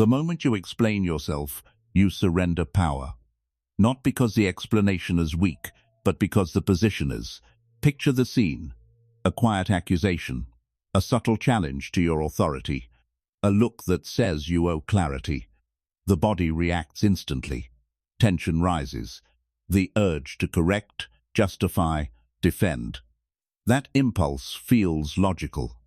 The moment you explain yourself, you surrender power. Not because the explanation is weak, but because the position is. Picture the scene: a quiet accusation, a subtle challenge to your authority, a look that says you owe clarity. The body reacts instantly. Tension rises. The urge to correct, justify, defend. That impulse feels logical.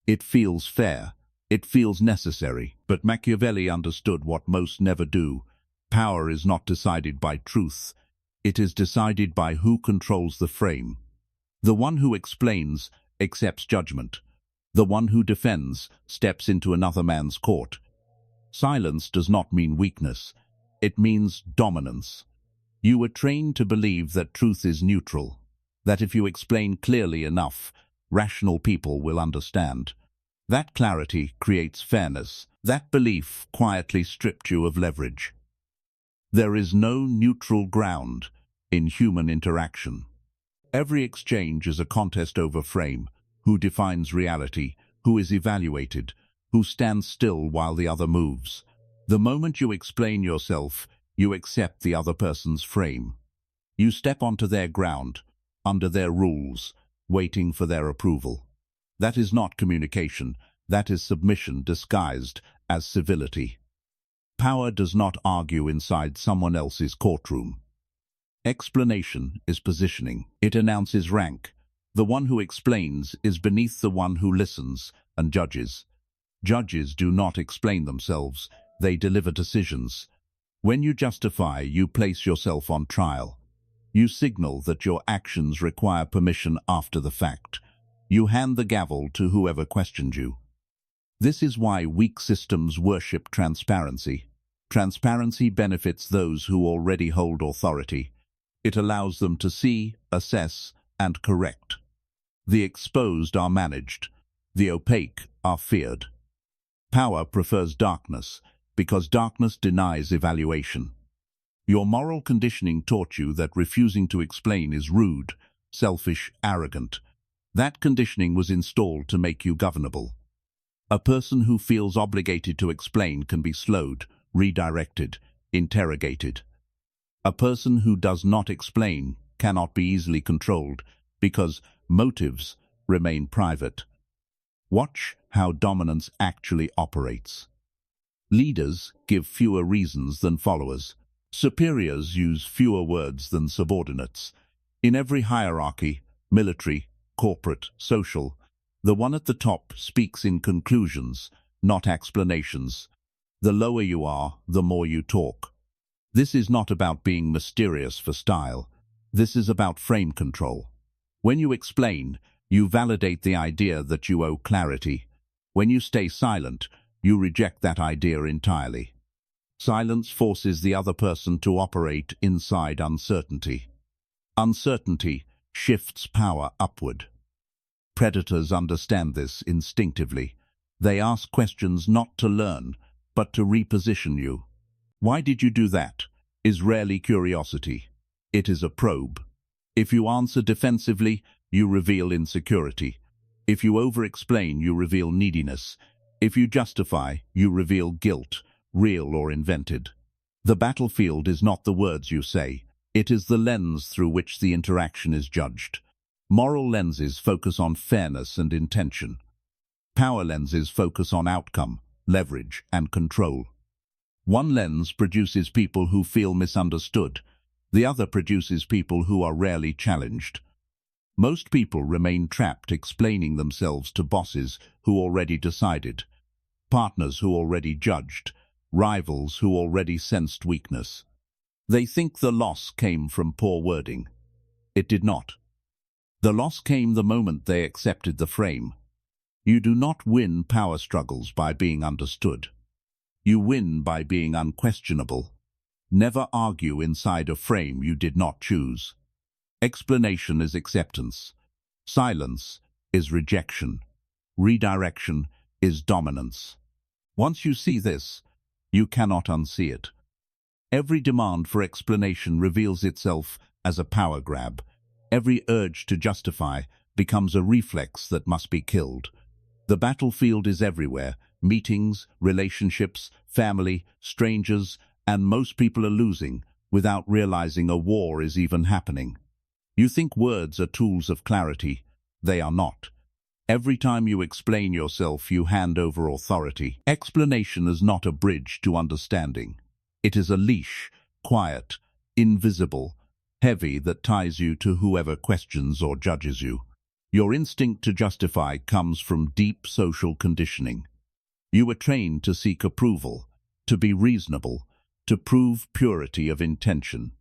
It feels fair. It feels necessary. But Machiavelli understood what most never do. Power is not decided by truth. It is decided by who controls the frame. The one who explains accepts judgment. The one who defends steps into another man's court. Silence does not mean weakness. It means dominance. You were trained to believe that truth is neutral, that if you explain clearly enough, rational people will understand. That clarity creates fairness. That belief quietly stripped you of leverage. There is no neutral ground in human interaction. Every exchange is a contest over frame: who defines reality, who is evaluated, who stands still while the other moves. The moment you explain yourself, you accept the other person's frame. You step onto their ground, under their rules, waiting for their approval. That is not communication. That is submission disguised as civility. Power does not argue inside someone else's courtroom. Explanation is positioning. It announces rank. The one who explains is beneath the one who listens and judges. Judges do not explain themselves. They deliver decisions. When you justify, you place yourself on trial. You signal that your actions require permission after the fact. You hand the gavel to whoever questioned you. This is why weak systems worship transparency. Transparency benefits those who already hold authority. It allows them to see, assess, and correct. The exposed are managed. The opaque are feared. Power prefers darkness because darkness denies evaluation. Your moral conditioning taught you that refusing to explain is rude, selfish, arrogant. That conditioning was installed to make you governable. A person who feels obligated to explain can be slowed, redirected, interrogated. A person who does not explain cannot be easily controlled because motives remain private. Watch how dominance actually operates. Leaders give fewer reasons than followers. Superiors use fewer words than subordinates. In every hierarchy, military, corporate, social, the one at the top speaks in conclusions, not explanations. The lower you are, the more you talk. This is not about being mysterious for style. This is about frame control. When you explain, you validate the idea that you owe clarity. When you stay silent, you reject that idea entirely. Silence forces the other person to operate inside uncertainty. Uncertainty shifts power upward. Predators understand this instinctively. They ask questions not to learn, but to reposition you. Why did you do that? Is rarely curiosity. It is a probe. If you answer defensively, you reveal insecurity. If you over-explain, you reveal neediness. If you justify, you reveal guilt, real or invented. The battlefield is not the words you say. It is the lens through which the interaction is judged. Moral lenses focus on fairness and intention. Power lenses focus on outcome, leverage, and control. One lens produces people who feel misunderstood. The other produces people who are rarely challenged. Most people remain trapped explaining themselves to bosses who already decided, partners who already judged, rivals who already sensed weakness. They think the loss came from poor wording. It did not. The loss came the moment they accepted the frame. You do not win power struggles by being understood. You win by being unquestionable. Never argue inside a frame you did not choose. Explanation is acceptance. Silence is rejection. Redirection is dominance. Once you see this, you cannot unsee it. Every demand for explanation reveals itself as a power grab. Every urge to justify becomes a reflex that must be killed. The battlefield is everywhere, meetings, relationships, family, strangers, and most people are losing without realizing a war is even happening. You think words are tools of clarity. They are not. Every time you explain yourself, you hand over authority. Explanation is not a bridge to understanding. It is a leash, quiet, invisible, heavy, that ties you to whoever questions or judges you. Your instinct to justify comes from deep social conditioning. You were trained to seek approval, to be reasonable, to prove purity of intention.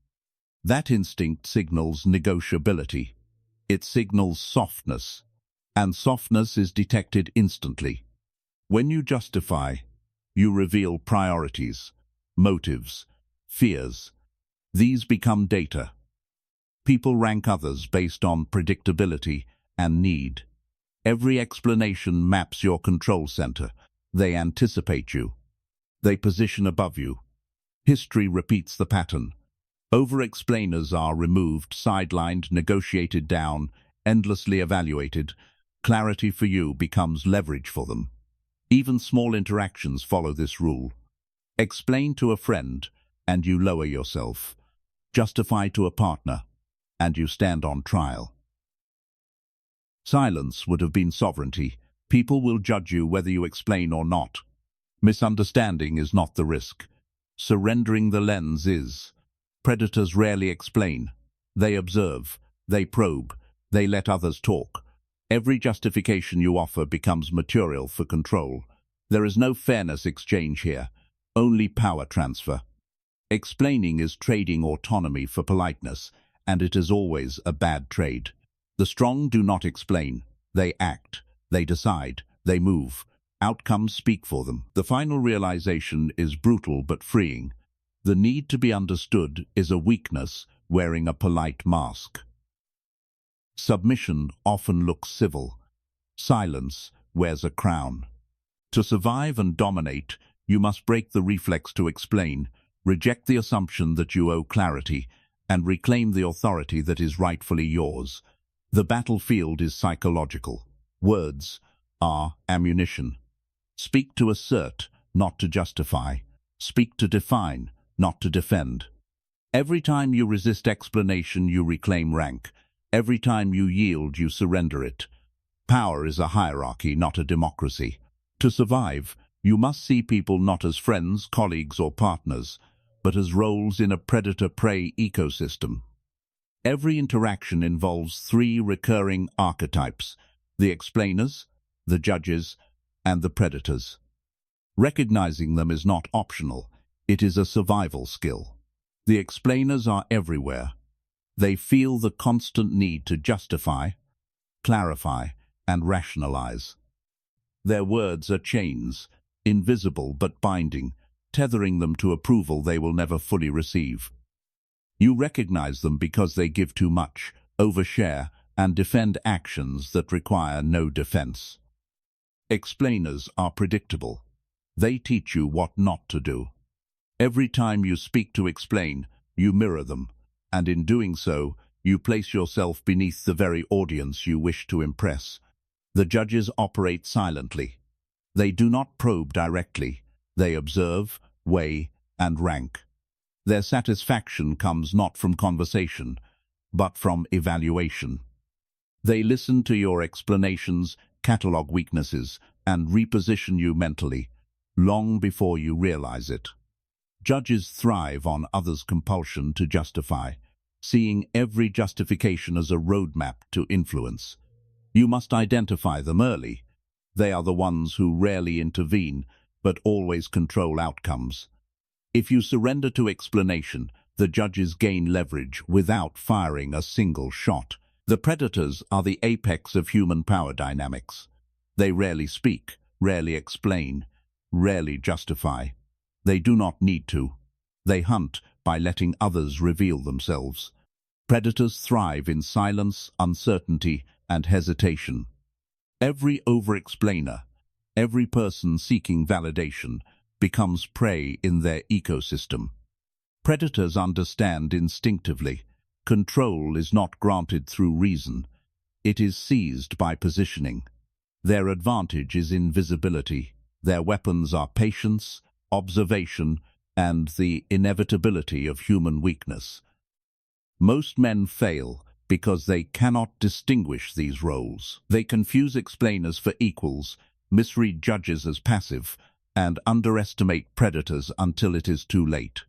That instinct signals negotiability. It signals softness, and softness is detected instantly. When you justify, you reveal priorities, motives, fears. These become data. People rank others based on predictability and need. Every explanation maps your control center. They anticipate you. They position above you. History repeats the pattern. Over-explainers are removed, sidelined, negotiated down, endlessly evaluated. Clarity for you becomes leverage for them. Even small interactions follow this rule. Explain to a friend, and you lower yourself. Justify to a partner, and you stand on trial. Silence would have been sovereignty. People will judge you whether you explain or not. Misunderstanding is not the risk. Surrendering the lens is. Predators rarely explain. They observe. They probe. They let others talk. Every justification you offer becomes material for control. There is no fairness exchange here, only power transfer. Explaining is trading autonomy for politeness, and it is always a bad trade. The strong do not explain. They act. They decide. They move. Outcomes speak for them. The final realization is brutal but freeing. The need to be understood is a weakness wearing a polite mask. Submission often looks civil. Silence wears a crown. To survive and dominate, you must break the reflex to explain, reject the assumption that you owe clarity, and reclaim the authority that is rightfully yours. The battlefield is psychological. Words are ammunition. Speak to assert, not to justify. Speak to define, not to defend. Every time you resist explanation, you reclaim rank. Every time you yield, you surrender it. Power is a hierarchy, not a democracy. To survive, you must see people not as friends, colleagues, or partners, but as roles in a predator-prey ecosystem. Every interaction involves three recurring archetypes: the explainers, the judges, and the predators. Recognizing them is not optional. It is a survival skill. The explainers are everywhere. They feel the constant need to justify, clarify, and rationalize. Their words are chains, invisible but binding, tethering them to approval they will never fully receive. You recognize them because they give too much, overshare, and defend actions that require no defense. Explainers are predictable. They teach you what not to do. Every time you speak to explain, you mirror them, and in doing so, you place yourself beneath the very audience you wish to impress. The judges operate silently. They do not probe directly. They observe, weigh, and rank. Their satisfaction comes not from conversation, but from evaluation. They listen to your explanations, catalog weaknesses, and reposition you mentally, long before you realize it. Judges thrive on others' compulsion to justify, seeing every justification as a roadmap to influence. You must identify them early. They are the ones who rarely intervene, but always control outcomes. If you surrender to explanation, the judges gain leverage without firing a single shot. The predators are the apex of human power dynamics. They rarely speak, rarely explain, rarely justify. They do not need to. They hunt by letting others reveal themselves. Predators thrive in silence, uncertainty, and hesitation. Every over-explainer, every person seeking validation, becomes prey in their ecosystem. Predators understand instinctively. Control is not granted through reason. It is seized by positioning. Their advantage is invisibility. Their weapons are patience, observation, and the inevitability of human weakness. Most men fail because they cannot distinguish these roles. They confuse explainers for equals, misread judges as passive, and underestimate predators until it is too late.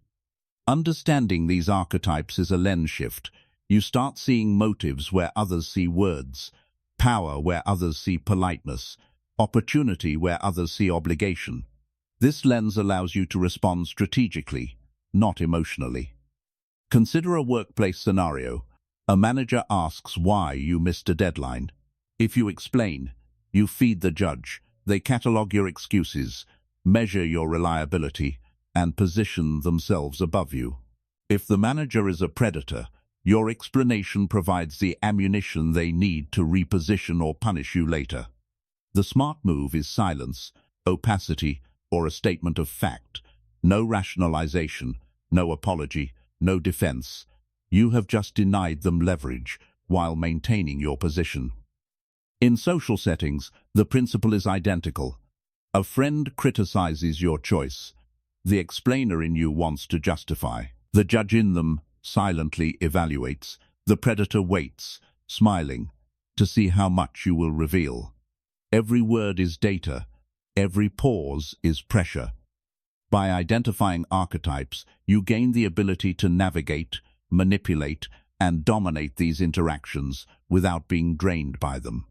Understanding these archetypes is a lens shift. You start seeing motives where others see words, power where others see politeness, opportunity where others see obligation. This lens allows you to respond strategically, not emotionally. Consider a workplace scenario. A manager asks why you missed a deadline. If you explain, you feed the judge. They catalog your excuses, measure your reliability, and position themselves above you. If the manager is a predator, your explanation provides the ammunition they need to reposition or punish you later. The smart move is silence, opacity, or a statement of fact. No rationalization, no apology, no defense. You have just denied them leverage while maintaining your position. In social settings, the principle is identical. A friend criticizes your choice. The explainer in you wants to justify. The judge in them silently evaluates. The predator waits, smiling, to see how much you will reveal. Every word is data. Every pause is pressure. By identifying archetypes, you gain the ability to navigate, manipulate, and dominate these interactions without being drained by them.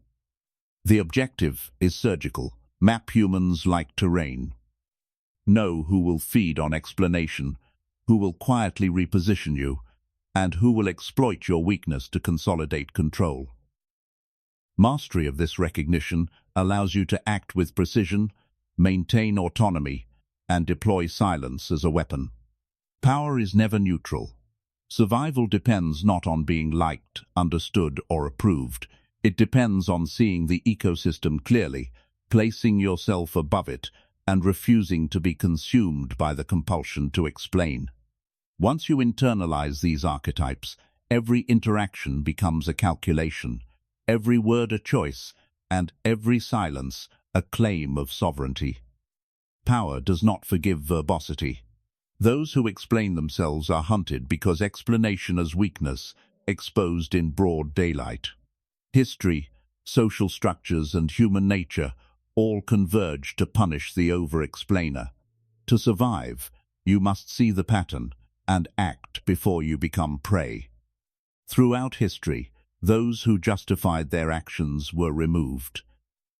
The objective is surgical. Map humans like terrain. Know who will feed on explanation, who will quietly reposition you, and who will exploit your weakness to consolidate control. Mastery of this recognition allows you to act with precision, maintain autonomy, and deploy silence as a weapon. Power is never neutral. Survival depends not on being liked, understood, or approved. It depends on seeing the ecosystem clearly, placing yourself above it, and refusing to be consumed by the compulsion to explain. Once you internalize these archetypes, every interaction becomes a calculation, every word a choice, and every silence a claim of sovereignty. Power does not forgive verbosity. Those who explain themselves are hunted because explanation is weakness, exposed in broad daylight. History, social structures, and human nature all converge to punish the over-explainer. To survive, you must see the pattern and act before you become prey. Throughout history, those who justified their actions were removed.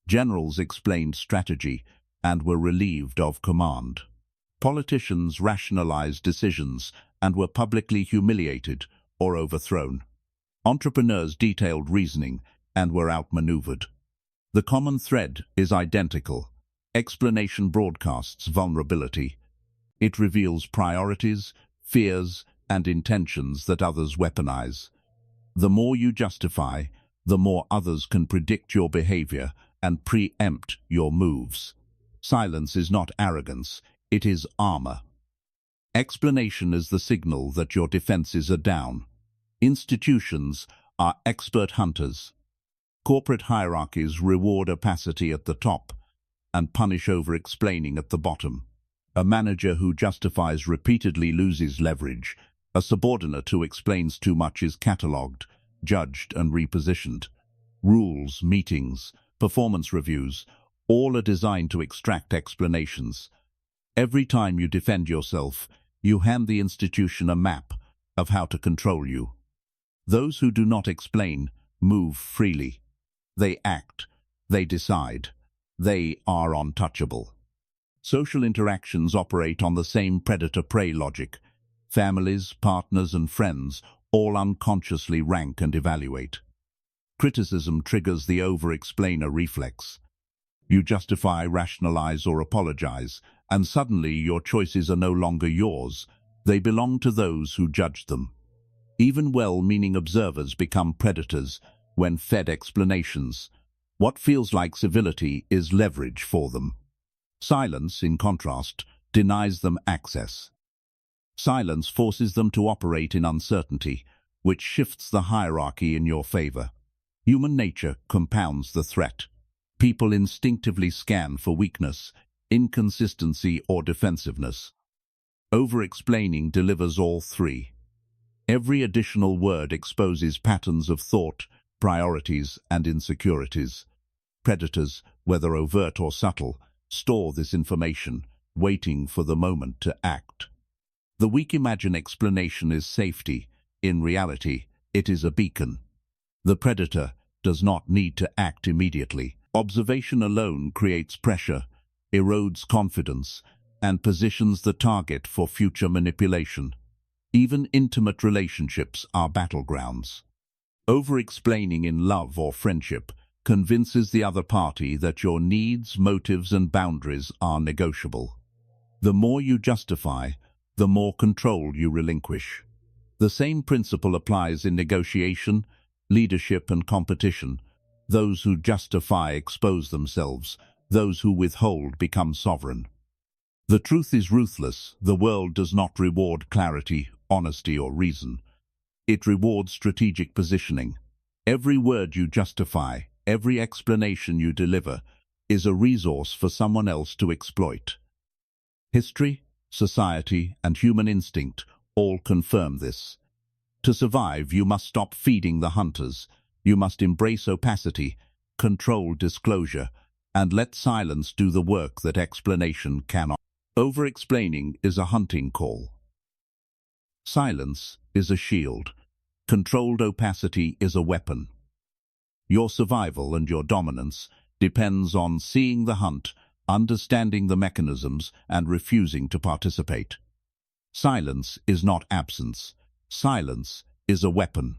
Generals explained strategy and were relieved of command. Politicians rationalized decisions and were publicly humiliated or overthrown. Entrepreneurs detailed reasoning and were outmaneuvered. The common thread is identical. Explanation broadcasts vulnerability. It reveals priorities, fears, and intentions that others weaponize. The more you justify, the more others can predict your behavior and preempt your moves. Silence is not arrogance, it is armor. Explanation is the signal that your defenses are down. Institutions are expert hunters. Corporate hierarchies reward opacity at the top and punish over-explaining at the bottom. A manager who justifies repeatedly loses leverage. A subordinate who explains too much is catalogued, judged, and repositioned. Rules, meetings, performance reviews, all are designed to extract explanations. Every time you defend yourself, you hand the institution a map of how to control you. Those who do not explain move freely. They act. They decide. They are untouchable. Social interactions operate on the same predator-prey logic. Families, partners, and friends all unconsciously rank and evaluate. Criticism triggers the over-explainer reflex. You justify, rationalize, or apologize, and suddenly your choices are no longer yours. They belong to those who judged them. Even well-meaning observers become predators when fed explanations. What feels like civility is leverage for them. Silence, in contrast, denies them access. Silence forces them to operate in uncertainty, which shifts the hierarchy in your favor. Human nature compounds the threat. People instinctively scan for weakness, inconsistency, or defensiveness. Over-explaining delivers all three. Every additional word exposes patterns of thought, priorities, and insecurities. Predators, whether overt or subtle, store this information, waiting for the moment to act. The weak imagine explanation is safety. In reality, it is a beacon. The predator does not need to act immediately. Observation alone creates pressure, erodes confidence, and positions the target for future manipulation. Even intimate relationships are battlegrounds. Over-explaining in love or friendship convinces the other party that your needs, motives, and boundaries are negotiable. The more you justify, the more control you relinquish. The same principle applies in negotiation, leadership, and competition. Those who justify expose themselves. Those who withhold become sovereign. The truth is ruthless. The world does not reward clarity, honesty, or reason. It rewards strategic positioning. Every word you justify, every explanation you deliver, is a resource for someone else to exploit. History, society, and human instinct all confirm this. To survive, you must stop feeding the hunters. You must embrace opacity, control disclosure, and let silence do the work that explanation cannot. Over-explaining is a hunting call. Silence is a shield. Controlled opacity is a weapon. Your survival and your dominance depends on seeing the hunt, understanding the mechanisms, and refusing to participate. Silence is not absence. Silence is a weapon.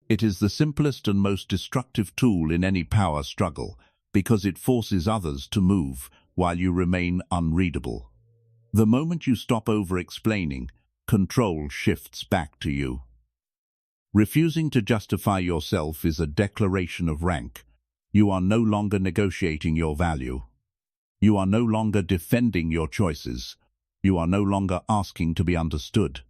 It is the simplest and most destructive tool in any power struggle, because it forces others to move while you remain unreadable. The moment you stop over-explaining, control shifts back to you. Refusing to justify yourself is a declaration of rank. You are no longer negotiating your value. You are no longer defending your choices. You are no longer asking to be understood.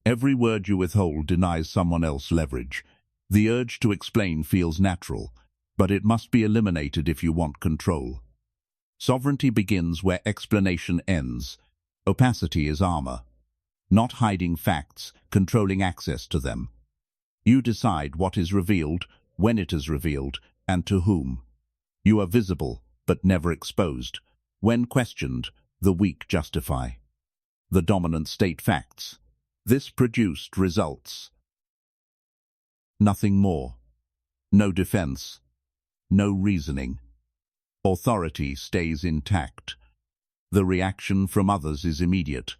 Every word you withhold denies someone else leverage. The urge to explain feels natural, but it must be eliminated if you want control. Sovereignty begins where explanation ends. Opacity is armor. Not hiding facts, controlling access to them. You decide what is revealed, when it is revealed, and to whom. You are visible, but never exposed. When questioned, the weak justify. The dominant state facts. This produced results. Nothing more. No defense. No reasoning. Authority stays intact. The reaction from others is immediate.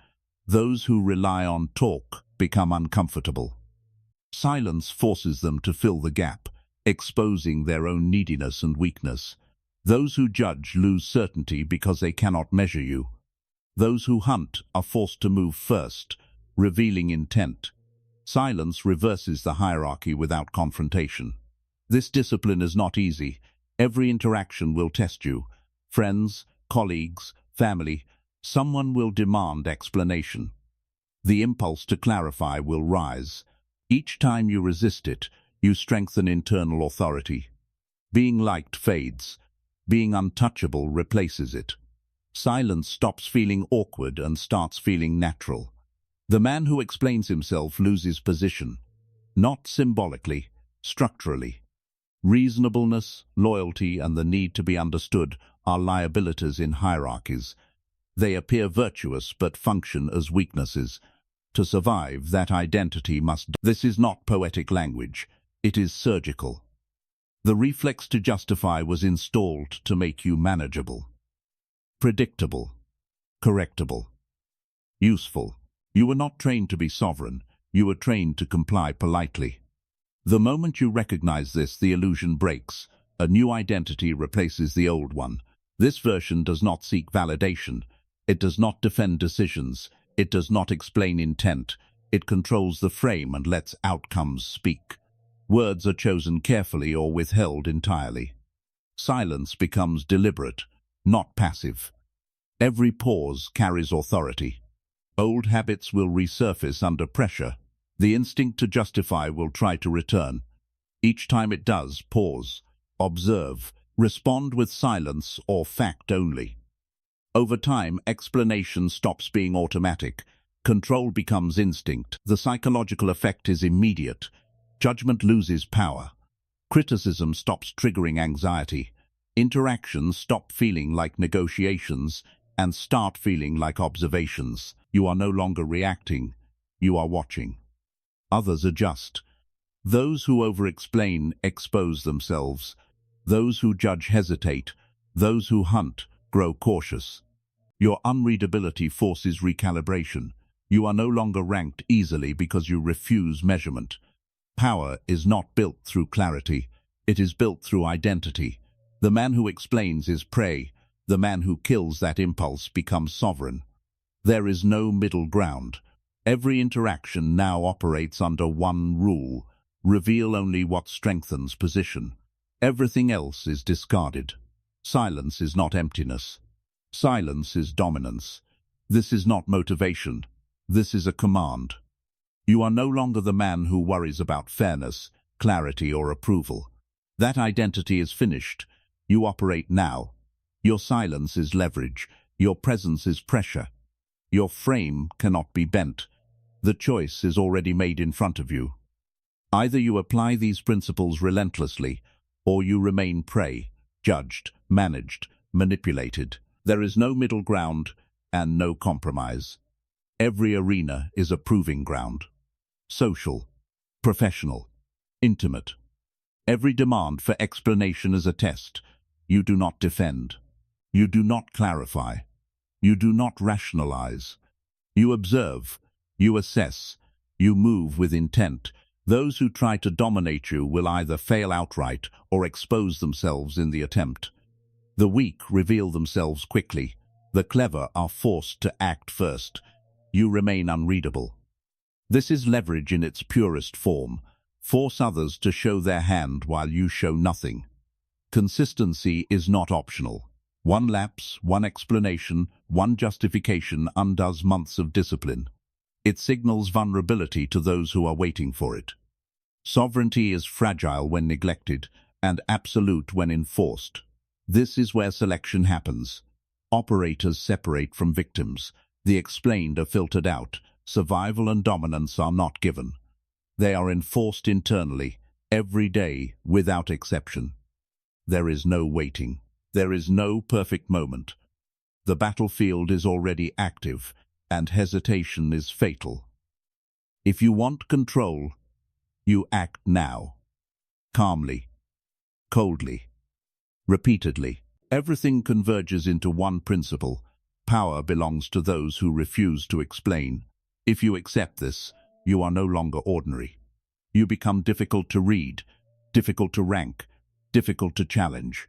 Those who rely on talk become uncomfortable. Silence forces them to fill the gap, exposing their own neediness and weakness. Those who judge lose certainty because they cannot measure you. Those who hunt are forced to move first, revealing intent. Silence reverses the hierarchy without confrontation. This discipline is not easy. Every interaction will test you. Friends, colleagues, family, someone will demand explanation. The impulse to clarify will rise. Each time you resist it, you strengthen internal authority. Being liked fades. Being untouchable replaces it. Silence stops feeling awkward and starts feeling natural. The man who explains himself loses position. Not symbolically, structurally. Reasonableness, loyalty, and the need to be understood are liabilities in hierarchies. They appear virtuous but function as weaknesses. To survive, that identity must... This is not poetic language. It is surgical. The reflex to justify was installed to make you manageable. Predictable. Correctable. Useful. You were not trained to be sovereign. You were trained to comply politely. The moment you recognize this, the illusion breaks. A new identity replaces the old one. This version does not seek validation. It does not defend decisions. It does not explain intent. It controls the frame and lets outcomes speak. Words are chosen carefully or withheld entirely. Silence becomes deliberate, not passive. Every pause carries authority. Old habits will resurface under pressure. The instinct to justify will try to return. Each time it does, pause, observe, respond with silence or fact only. Over time, explanation stops being automatic. Control becomes instinct. The psychological effect is immediate. Judgment loses power. Criticism stops triggering anxiety. Interactions stop feeling like negotiations and start feeling like observations. You are no longer reacting. You are watching. Others adjust. Those who over-explain expose themselves. Those who judge hesitate. Those who hunt grow cautious. Your unreadability forces recalibration. You are no longer ranked easily because you refuse measurement. Power is not built through clarity. It is built through identity. The man who explains is prey. The man who kills that impulse becomes sovereign. There is no middle ground. Every interaction now operates under one rule: reveal only what strengthens position. Everything else is discarded. Silence is not emptiness. Silence is dominance. This is not motivation. This is a command. You are no longer the man who worries about fairness, clarity, or approval. That identity is finished. You operate now. Your silence is leverage. Your presence is pressure. Your frame cannot be bent. The choice is already made in front of you. Either you apply these principles relentlessly, or you remain prey, judged, managed, manipulated. There is no middle ground and no compromise. Every arena is a proving ground. Social, professional, intimate. Every demand for explanation is a test. You do not defend. You do not clarify. You do not rationalize. You observe. You assess. You move with intent. Those who try to dominate you will either fail outright or expose themselves in the attempt. The weak reveal themselves quickly. The clever are forced to act first. You remain unreadable. This is leverage in its purest form. Force others to show their hand while you show nothing. Consistency is not optional. One lapse, one explanation, one justification undoes months of discipline. It signals vulnerability to those who are waiting for it. Sovereignty is fragile when neglected and absolute when enforced. This is where selection happens. Operators separate from victims. The explained are filtered out. Survival and dominance are not given. They are enforced internally, every day, without exception. There is no waiting. There is no perfect moment. The battlefield is already active, and hesitation is fatal. If you want control, you act now. Calmly, coldly, repeatedly. Everything converges into one principle. Power belongs to those who refuse to explain. If you accept this, you are no longer ordinary. You become difficult to read, difficult to rank, difficult to challenge.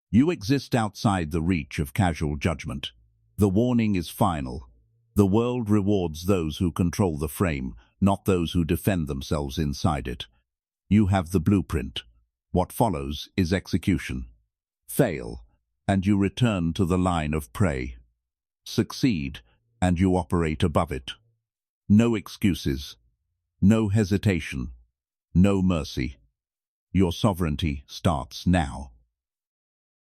You exist outside the reach of casual judgment. The warning is final. The world rewards those who control the frame, not those who defend themselves inside it. You have the blueprint. What follows is execution. Fail, and you return to the line of prey. Succeed, and you operate above it. No excuses, no hesitation, no mercy. Your sovereignty starts now.